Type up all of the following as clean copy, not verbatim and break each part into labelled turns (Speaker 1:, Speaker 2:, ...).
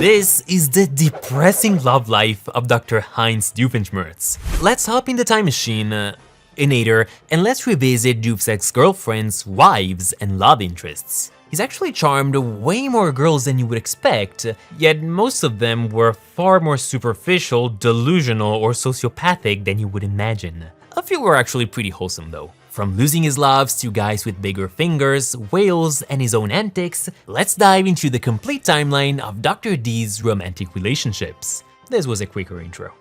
Speaker 1: This is the depressing love life of Doctor Heinz Doofenshmirtz. Let's hop in the time machine, Inator, and let's revisit Doof's ex-girlfriends, wives, and love interests. He's actually charmed way more girls than you would expect, yet most of them were far more superficial, delusional, or sociopathic than you would imagine. A few were actually pretty wholesome though. From losing his loves to guys with bigger fingers, whales, and his own antics, let's dive into the complete timeline of Dr. D's romantic relationships. This was a quicker intro.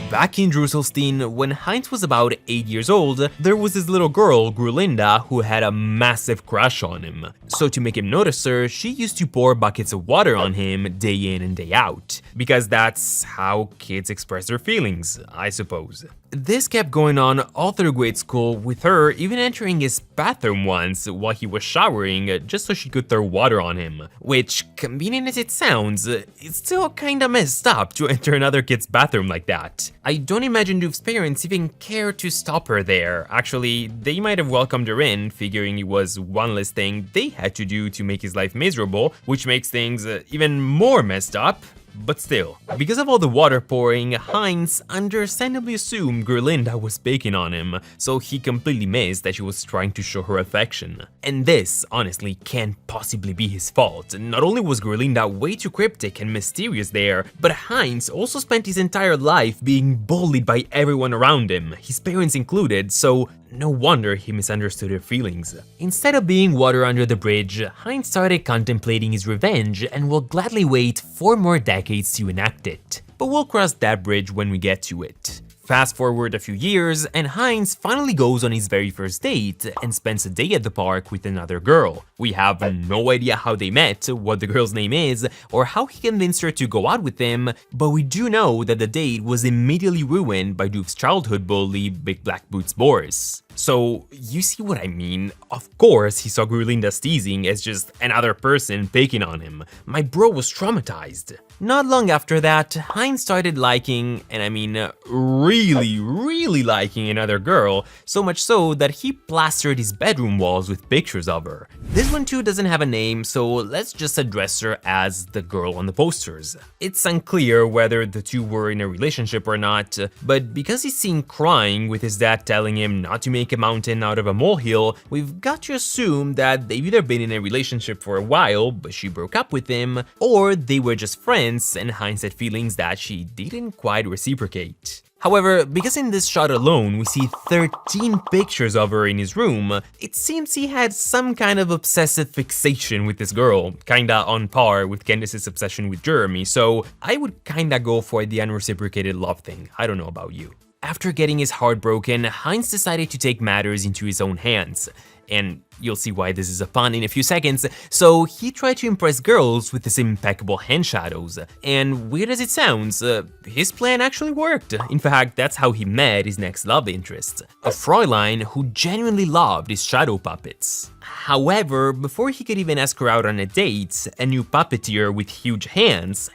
Speaker 1: Back in Druselstein, when Heinz was about 8 years old, there was this little girl, Grulinda, who had a massive crush on him. So to make him notice her, she used to pour buckets of water on him day in and day out. Because that's how kids express their feelings, I suppose. This kept going on all through grade school, with her even entering his bathroom once while he was showering just so she could throw water on him. Which, convenient as it sounds, it's still kinda messed up to enter another kid's bathroom like that. I don't imagine Doof's parents even cared to stop her there. Actually, they might have welcomed her in, figuring it was one less thing they had to do to make his life miserable, which makes things even more messed up. But still, because of all the water pouring, Heinz understandably assumed Grulinda was baking on him, so he completely missed that she was trying to show her affection. And this, honestly, can't possibly be his fault. Not only was Grulinda way too cryptic and mysterious there, but Heinz also spent his entire life being bullied by everyone around him, his parents included, so no wonder he misunderstood her feelings. Instead of being water under the bridge, Heinz started contemplating his revenge and will gladly wait 4 more decades to enact it. But we'll cross that bridge when we get to it. Fast forward a few years, and Heinz finally goes on his very first date and spends a day at the park with another girl. We have no idea how they met, what the girl's name is, or how he convinced her to go out with him, but we do know that the date was immediately ruined by Doof's childhood bully, Big Black Boots Boris. So, you see what I mean? Of course he saw Grulinda's teasing as just another person picking on him. My bro was traumatized. Not long after that, Heinz started liking, and I mean really liking another girl, so much so that he plastered his bedroom walls with pictures of her. This one too doesn't have a name, so let's just address her as the girl on the posters. It's unclear whether the two were in a relationship or not, but because he's seen crying with his dad telling him not to make a mountain out of a molehill, we've got to assume that they've either been in a relationship for a while, but she broke up with him, or they were just friends and Heinz had feelings that she didn't quite reciprocate. However, because in this shot alone we see 13 pictures of her in his room, it seems he had some kind of obsessive fixation with this girl, kinda on par with Candace's obsession with Jeremy, so I would kinda go for the unreciprocated love thing. I don't know about you. After getting his heart broken, Heinz decided to take matters into his own hands. And you'll see why this is a pun in a few seconds, so he tried to impress girls with his impeccable hand shadows. And weird as it sounds, his plan actually worked. In fact, that's how he met his next love interest, a Fräulein who genuinely loved his shadow puppets. However, before he could even ask her out on a date, a new puppeteer with huge hands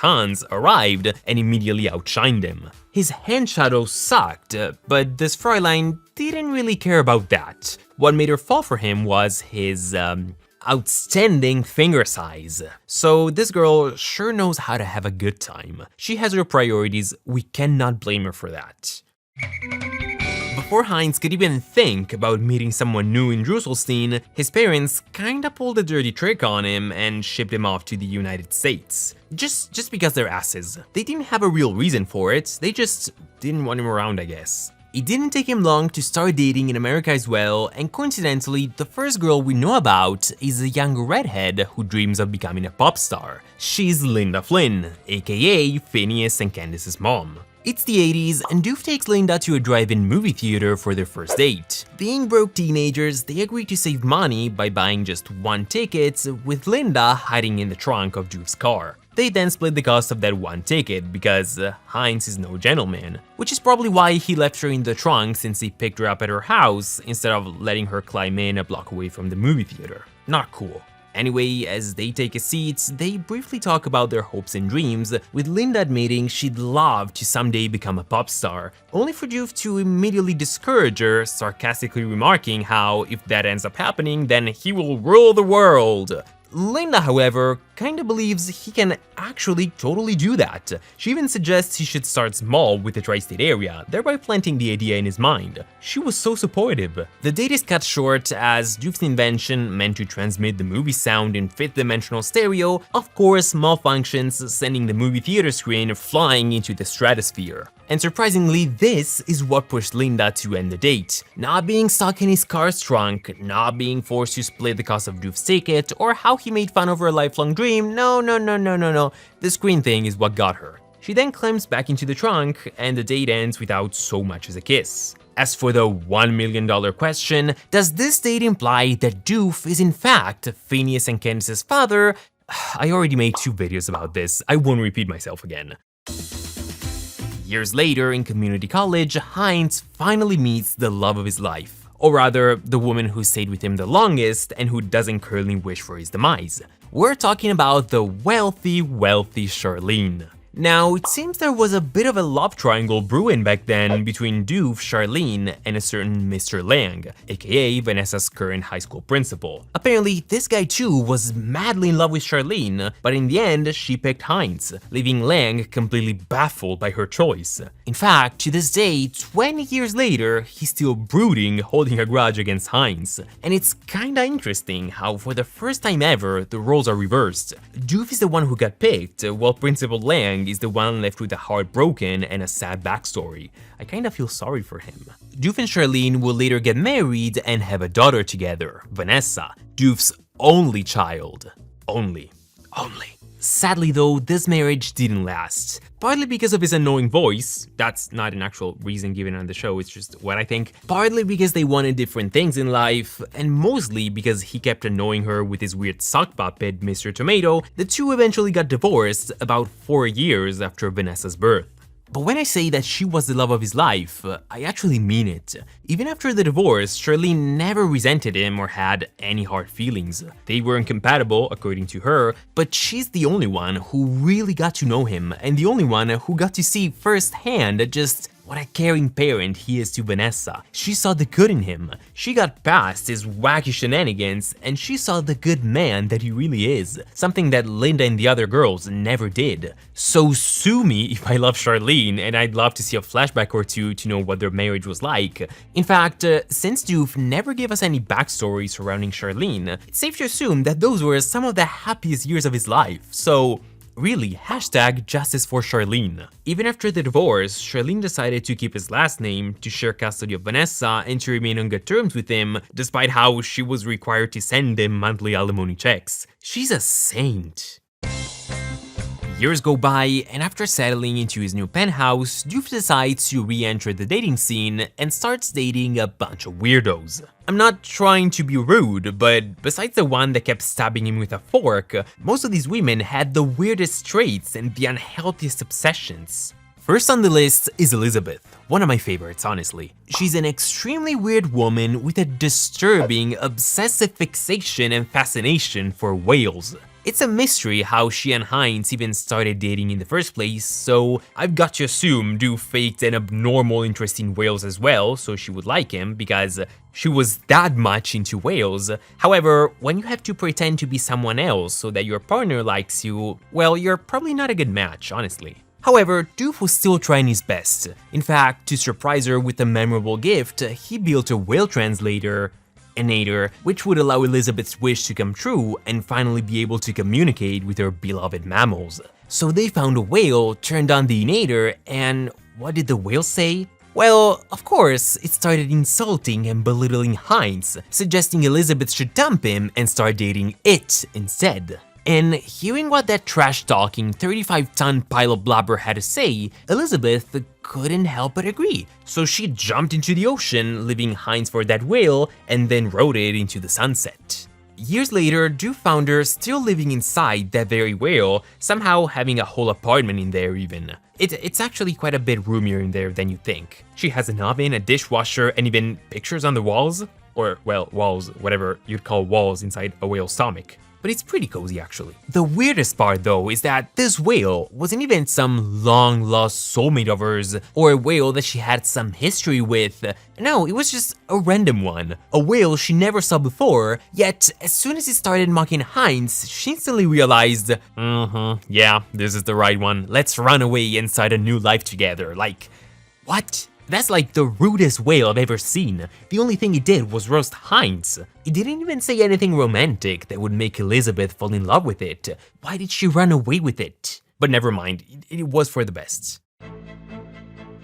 Speaker 1: Hans, arrived and immediately outshined him. His hand shadows sucked, but this Fräulein didn't really care about that. What made her fall for him was his, outstanding finger size. So this girl sure knows how to have a good time. She has her priorities, we cannot blame her for that. Before Heinz could even think about meeting someone new in Druselstein, his parents kinda pulled a dirty trick on him and shipped him off to the United States. Just because they're asses. They didn't have a real reason for it, they just didn't want him around, I guess. It didn't take him long to start dating in America as well, and coincidentally, the first girl we know about is a young redhead who dreams of becoming a pop star. She's Linda Flynn, aka Phineas and Candace's mom. It's the 80s, and Doof takes Linda to a drive-in movie theater for their first date. Being broke teenagers, they agree to save money by buying just one ticket, with Linda hiding in the trunk of Doof's car. They then split the cost of that one ticket because Heinz is no gentleman, which is probably why he left her in the trunk since he picked her up at her house instead of letting her climb in a block away from the movie theater. Not cool. Anyway, as they take a seat, they briefly talk about their hopes and dreams, with Linda admitting she'd love to someday become a pop star, only for Doof to immediately discourage her, sarcastically remarking how if that ends up happening, then he will rule the world. Linda, however, kinda believes he can actually totally do that. She even suggests he should start small with the tri-state area, thereby planting the idea in his mind. She was so supportive. The date is cut short as Doof's invention, meant to transmit the movie sound in fifth-dimensional stereo, of course malfunctions, sending the movie theater screen flying into the stratosphere. And surprisingly, this is what pushed Linda to end the date. Not being stuck in his car's trunk, not being forced to split the cost of Doof's ticket, or how he made fun of her lifelong dream, no. The screen thing is what got her. She then climbs back into the trunk, and the date ends without so much as a kiss. As for the $1 million question, does this date imply that Doof is in fact Phineas and Candace's father? I already made 2 videos about this, I won't repeat myself again. Years later, in community college, Heinz finally meets the love of his life. Or rather, the woman who stayed with him the longest and who doesn't currently wish for his demise. We're talking about the wealthy Charlene. Now, it seems there was a bit of a love triangle brewing back then between Doof, Charlene, and a certain Mr. Lang, aka Vanessa's current high school principal. Apparently, this guy too was madly in love with Charlene, but in the end, she picked Heinz, leaving Lang completely baffled by her choice. In fact, to this day, 20 years later, he's still brooding, holding a grudge against Heinz. And it's kinda interesting how for the first time ever, the roles are reversed. Doof is the one who got picked, while Principal Lang is the one left with a heart broken and a sad backstory. I kinda feel sorry for him. Doof and Charlene will later get married and have a daughter together, Vanessa, Doof's only child. Only. Sadly though, this marriage didn't last. Partly because of his annoying voice, that's not an actual reason given on the show, it's just what I think. Partly because they wanted different things in life, and mostly because he kept annoying her with his weird sock puppet, Mr. Tomato. The two eventually got divorced about 4 years after Vanessa's birth. But when I say that she was the love of his life, I actually mean it. Even after the divorce, Charlene never resented him or had any hard feelings. They were incompatible, according to her, but she's the only one who really got to know him, and the only one who got to see firsthand just what a caring parent he is to Vanessa. She saw the good in him. She got past his wacky shenanigans, and she saw the good man that he really is, something that Linda and the other girls never did. So sue me if I love Charlene, and I'd love to see a flashback or two to know what their marriage was like. In fact, since Doof never gave us any backstory surrounding Charlene, it's safe to assume that those were some of the happiest years of his life. So really, hashtag justice for Charlene. Even after the divorce, Charlene decided to keep his last name, to share custody of Vanessa, and to remain on good terms with him, despite how she was required to send him monthly alimony checks. She's a saint. Years go by, and after settling into his new penthouse, Doof decides to re-enter the dating scene and starts dating a bunch of weirdos. I'm not trying to be rude, but besides the one that kept stabbing him with a fork, most of these women had the weirdest traits and the unhealthiest obsessions. First on the list is Elizabeth, one of my favorites, honestly. She's an extremely weird woman with a disturbing, obsessive fixation and fascination for whales. It's a mystery how she and Heinz even started dating in the first place, so I've got to assume Doof faked an abnormal interest in whales as well, so she would like him, because she was that much into whales. However, when you have to pretend to be someone else so that your partner likes you, well, you're probably not a good match, honestly. However, Doof was still trying his best. In fact, to surprise her with a memorable gift, he built a whale translator, Inator, which would allow Elizabeth's wish to come true and finally be able to communicate with her beloved mammals. So they found a whale, turned on the Inator, and what did the whale say? Well, of course, it started insulting and belittling Heinz, suggesting Elizabeth should dump him and start dating it instead. And hearing what that trash-talking 35-ton pile of blubber had to say, Elizabeth couldn't help but agree. So she jumped into the ocean, leaving Heinz for that whale, and then rode it into the sunset. Years later, Doof found her still living inside that very whale, somehow having a whole apartment in there even. It's actually quite a bit roomier in there than you think. She has an oven, a dishwasher, and even pictures on the walls. Or, well, walls, whatever you'd call walls inside a whale's stomach. but it's pretty cozy actually. The weirdest part though is that this whale wasn't even some long-lost soulmate of hers, or a whale that she had some history with. No, it was just a random one. A whale she never saw before, yet as soon as he started mocking Heinz, she instantly realized, yeah, this is the right one. Let's run away and start a new life together. Like, what? That's like the rudest whale I've ever seen. The only thing he did was roast Heinz. He didn't even say anything romantic that would make Elizabeth fall in love with it. Why did she run away with it? But never mind, it was for the best.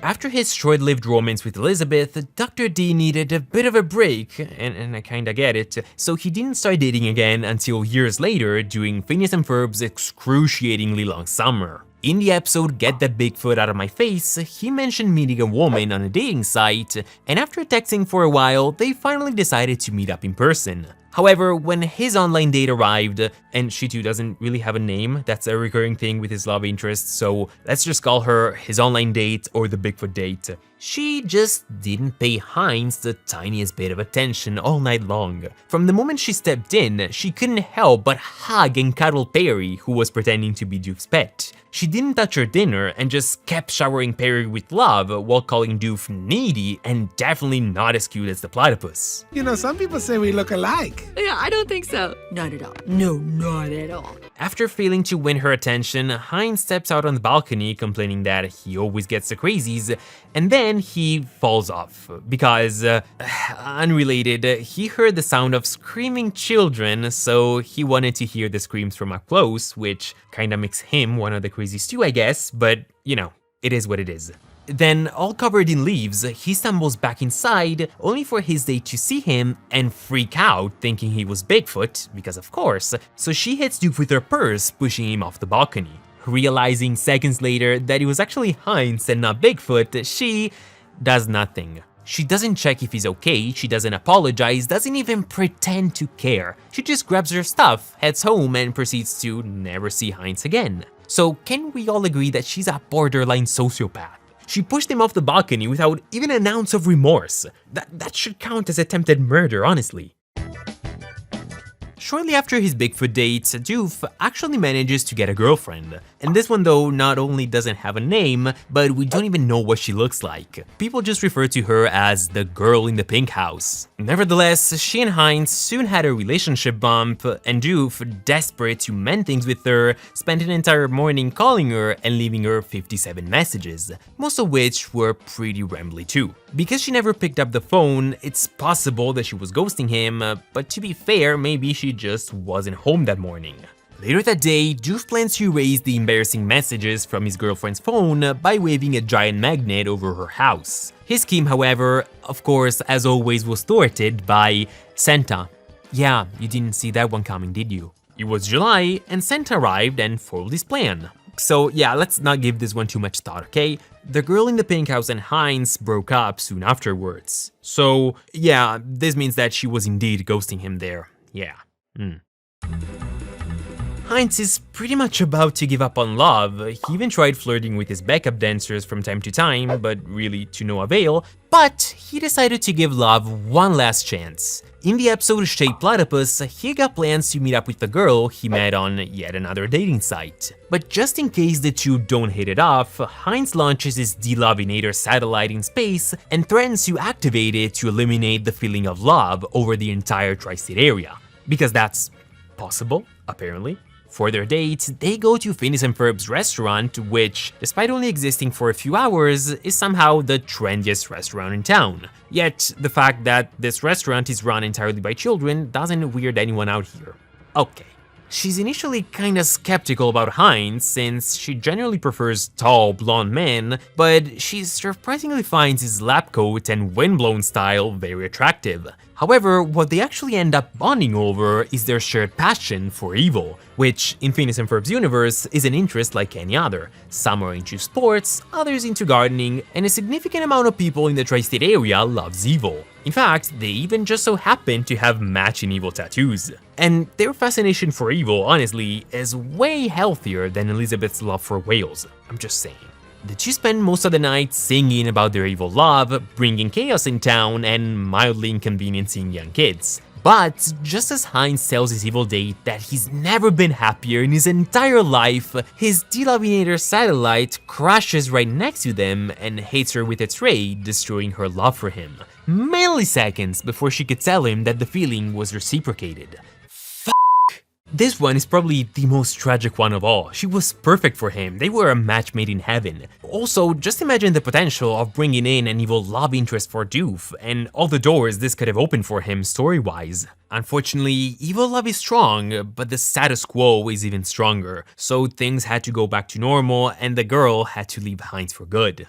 Speaker 1: After his short-lived romance with Elizabeth, Dr. D needed a bit of a break, and I kinda get it, so he didn't start dating again until years later during Phineas and Ferb's excruciatingly long summer. In the episode Get That Bigfoot Out of My Face, he mentioned meeting a woman on a dating site, and after texting for a while, they finally decided to meet up in person. However, when his online date arrived, and she too doesn't really have a name, that's a recurring thing with his love interest, so let's just call her his online date or the Bigfoot date. She just didn't pay Heinz the tiniest bit of attention all night long. From the moment she stepped in, she couldn't help but hug and cuddle Perry, who was pretending to be Doof's pet. She didn't touch her dinner and just kept showering Perry with love while calling Doof needy and definitely not as cute as the platypus.
Speaker 2: You know, some people say we look alike.
Speaker 3: Yeah, I don't think so. Not at all. No, not at all.
Speaker 1: After failing to win her attention, Heinz steps out on the balcony complaining that he always gets the crazies, and then he falls off because, unrelated, he heard the sound of screaming children, so he wanted to hear the screams from up close, which kinda makes him one of the crazies too, I guess, but you know, it is what it is. Then, all covered in leaves, he stumbles back inside, only for his date to see him and freak out, thinking he was Bigfoot, because of course, so she hits Doof with her purse, pushing him off the balcony. Realizing seconds later that it was actually Heinz and not Bigfoot, she does nothing. She doesn't check if he's okay, she doesn't apologize, doesn't even pretend to care. She just grabs her stuff, heads home, and proceeds to never see Heinz again. So can we all agree that she's a borderline sociopath? She pushed him off the balcony without even an ounce of remorse. That should count as attempted murder, honestly. Shortly after his Bigfoot date, Doof actually manages to get a girlfriend. And this one though not only doesn't have a name, but we don't even know what she looks like. People just refer to her as the girl in the pink house. Nevertheless, she and Heinz soon had a relationship bump, and Doof, desperate to mend things with her, spent an entire morning calling her and leaving her 57 messages, most of which were pretty rambly too. Because she never picked up the phone, it's possible that she was ghosting him, but to be fair, maybe she just wasn't home that morning. Later that day, Doof plans to erase the embarrassing messages from his girlfriend's phone by waving a giant magnet over her house. His scheme, however, of course, as always, was thwarted by Santa. Yeah, you didn't see that one coming, did you? It was July, and Santa arrived and foiled his plan. So yeah, let's not give this one too much thought, okay? The girl in the pink house and Heinz broke up soon afterwards. So yeah, this means that she was indeed ghosting him there. Yeah. Heinz is pretty much about to give up on love. He even tried flirting with his backup dancers from time to time, but really to no avail. But he decided to give love one last chance. In the episode Shaped Platypus, he got plans to meet up with the girl he met on yet another dating site. But just in case the two don't hit it off, Heinz launches his D-Love Inator satellite in space and threatens to activate it to eliminate the feeling of love over the entire tri-state area. Because that's possible, apparently. For their date, they go to Phineas and Ferb's restaurant, which, despite only existing for a few hours, is somehow the trendiest restaurant in town. Yet, the fact that this restaurant is run entirely by children doesn't weird anyone out here. Okay. She's initially kinda skeptical about Heinz, since she generally prefers tall, blonde men, but she surprisingly finds his lab coat and windblown style very attractive. However, what they actually end up bonding over is their shared passion for evil, which, in Phineas and Ferb's universe, is an interest like any other. Some are into sports, others into gardening, and a significant amount of people in the tri-state area loves evil. In fact, they even just so happen to have matching evil tattoos. And their fascination for evil, honestly, is way healthier than Elizabeth's love for whales. I'm just saying. The two spend most of the night singing about their evil love, bringing chaos in town, and mildly inconveniencing young kids. But just as Heinz tells his evil date that he's never been happier in his entire life, his delusional satellite crashes right next to them and hits her with its ray, destroying her love for him. Milliseconds before she could tell him that the feeling was reciprocated. This one is probably the most tragic one of all. She was perfect for him, they were a match made in heaven. Also, just imagine the potential of bringing in an evil love interest for Doof, and all the doors this could have opened for him story-wise. Unfortunately, evil love is strong, but the status quo is even stronger, so things had to go back to normal and the girl had to leave Heinz for good.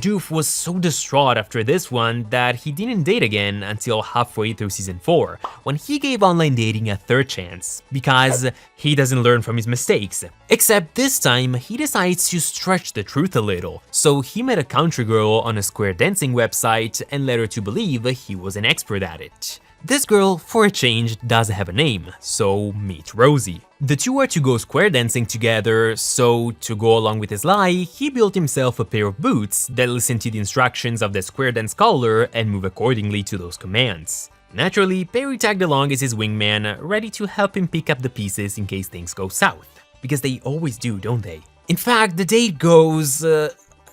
Speaker 1: Doof was so distraught after this one that he didn't date again until halfway through season 4, when he gave online dating a third chance, because he doesn't learn from his mistakes. Except this time, he decides to stretch the truth a little, so he met a country girl on a square dancing website and led her to believe he was an expert at it. This girl, for a change, does have a name, so meet Rosie. The two are to go square dancing together, so to go along with his lie, he built himself a pair of boots that listen to the instructions of the square dance caller and move accordingly to those commands. Naturally, Perry tagged along as his wingman, ready to help him pick up the pieces in case things go south. Because they always do, don't they? In fact, the date goes...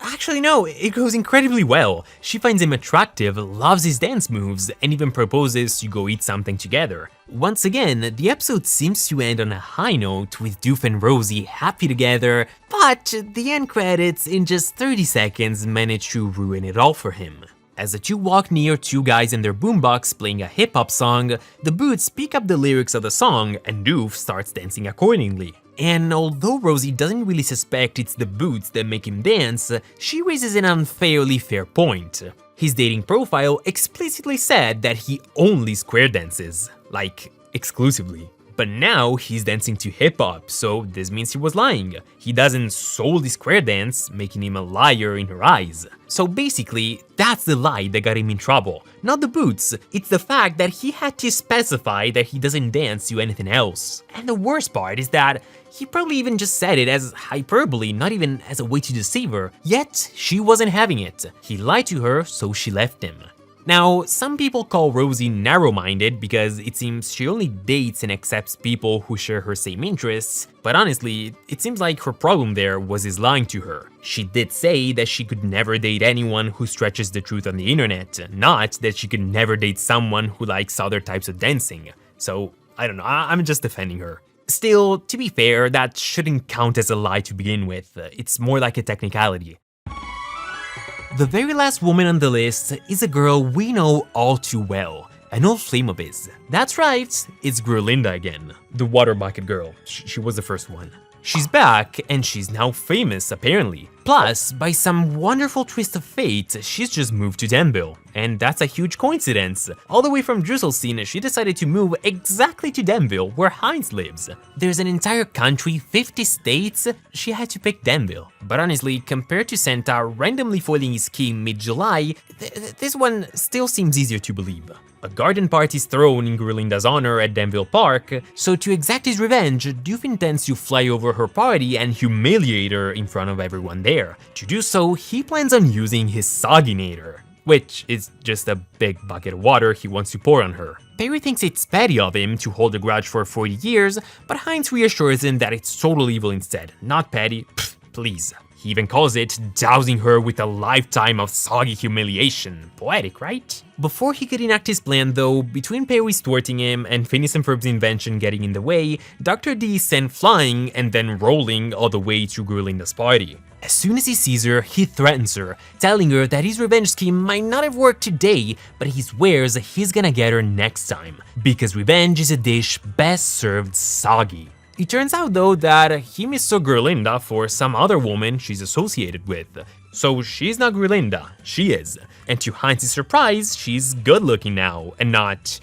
Speaker 1: Actually, no, it goes incredibly well. She finds him attractive, loves his dance moves, and even proposes to go eat something together. Once again, the episode seems to end on a high note, with Doof and Rosie happy together, but the end credits in just 30 seconds manage to ruin it all for him. As the two walk near two guys in their boombox playing a hip-hop song, the boots pick up the lyrics of the song and Doof starts dancing accordingly. And although Rosie doesn't really suspect it's the boots that make him dance, she raises an unfairly fair point. His dating profile explicitly said that he only square dances, like, exclusively. But now he's dancing to hip-hop, so this means he was lying. He doesn't solely square dance, making him a liar in her eyes. So basically, that's the lie that got him in trouble. Not the boots, it's the fact that he had to specify that he doesn't dance to anything else. And the worst part is that he probably even just said it as hyperbole, not even as a way to deceive her. Yet, she wasn't having it. He lied to her, so she left him. Now, some people call Rosie narrow-minded because it seems she only dates and accepts people who share her same interests, but honestly, it seems like her problem there was his lying to her. She did say that she could never date anyone who stretches the truth on the internet, not that she could never date someone who likes other types of dancing. So, I don't know, I'm just defending her. Still, to be fair, that shouldn't count as a lie to begin with, it's more like a technicality. The very last woman on the list is a girl we know all too well, an old flame of his. That's right, it's Grulinda again, the water bucket girl. She was the first one. She's back, and she's now famous, apparently. Plus, by some wonderful twist of fate, she's just moved to Danville. And that's a huge coincidence. All the way from Drusselstein, she decided to move exactly to Danville, where Heinz lives. There's an entire country, 50 states, she had to pick Danville. But honestly, compared to Santa randomly foiling his scheme mid-July, this one still seems easier to believe. A garden party is thrown in Grulinda's honor at Danville Park, so to exact his revenge, Doof intends to fly over her party and humiliate her in front of everyone there. To do so, he plans on using his Sogginator, which is just a big bucket of water he wants to pour on her. Perry thinks it's petty of him to hold a grudge for 40 years, but Heinz reassures him that it's total evil instead, not petty. Pfft, please. He even calls it dousing her with a lifetime of soggy humiliation. Poetic, right? Before he could enact his plan though, between Perry's thwarting him and Phineas and Ferb's invention getting in the way, Dr. D is sent flying and then rolling all the way to Grulinda's party. As soon as he sees her, he threatens her, telling her that his revenge scheme might not have worked today, but he swears he's gonna get her next time, because revenge is a dish best served soggy. It turns out though that he mistook Grulinda for some other woman she's associated with. So she's not Grulinda, she is. And to Heinz's surprise, she's good looking now, and not,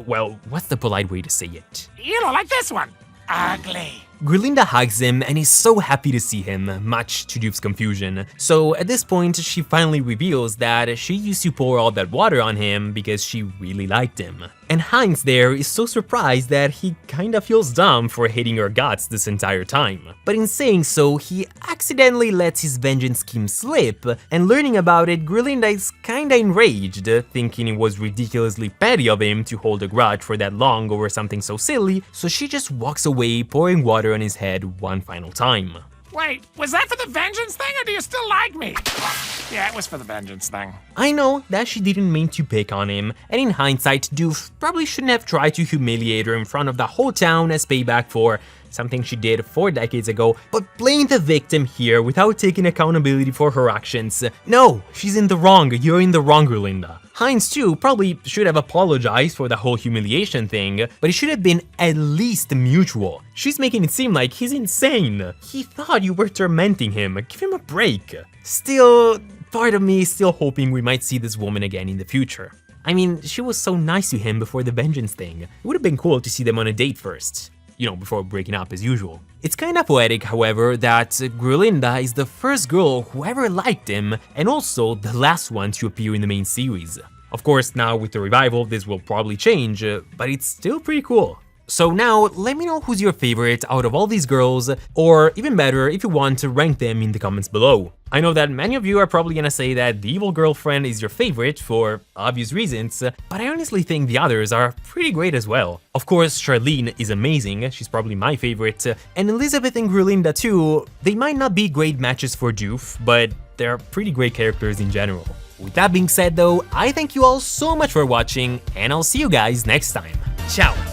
Speaker 1: well, what's the polite way to say it?
Speaker 2: You don't like this one? Ugly.
Speaker 1: Grulinda hugs him and is so happy to see him, much to Doof's confusion. So at this point, she finally reveals that she used to pour all that water on him because she really liked him. And Heinz there is so surprised that he kinda feels dumb for hating her guts this entire time. But in saying so, he accidentally lets his vengeance scheme slip, and learning about it, Grulinda is kinda enraged, thinking it was ridiculously petty of him to hold a grudge for that long over something so silly, so she just walks away, pouring water on his head one final time.
Speaker 2: Wait, was that for the vengeance thing, or do you still like me? Yeah, it was for the vengeance thing.
Speaker 1: I know that she didn't mean to pick on him, and in hindsight, Doof probably shouldn't have tried to humiliate her in front of the whole town as payback for something she did 4 decades ago, but playing the victim here without taking accountability for her actions. No, she's in the wrong, you're in the wrong, Grulinda. Heinz too probably should have apologized for the whole humiliation thing, but it should have been at least mutual. She's making it seem like he's insane. He thought you were tormenting him, give him a break. Still, part of me is still hoping we might see this woman again in the future. I mean, she was so nice to him before the vengeance thing. It would have been cool to see them on a date first. You know, before breaking up as usual. It's kinda poetic, however, that Grulinda is the first girl who ever liked him, and also the last one to appear in the main series. Of course, now with the revival, this will probably change, but it's still pretty cool. So now, let me know who's your favorite out of all these girls, or even better, if you want to rank them in the comments below. I know that many of you are probably gonna say that the evil girlfriend is your favorite for obvious reasons, but I honestly think the others are pretty great as well. Of course, Charlene is amazing, she's probably my favorite, and Elizabeth and Grulinda too. They might not be great matches for Doof, but they're pretty great characters in general. With that being said though, I thank you all so much for watching, and I'll see you guys next time. Ciao!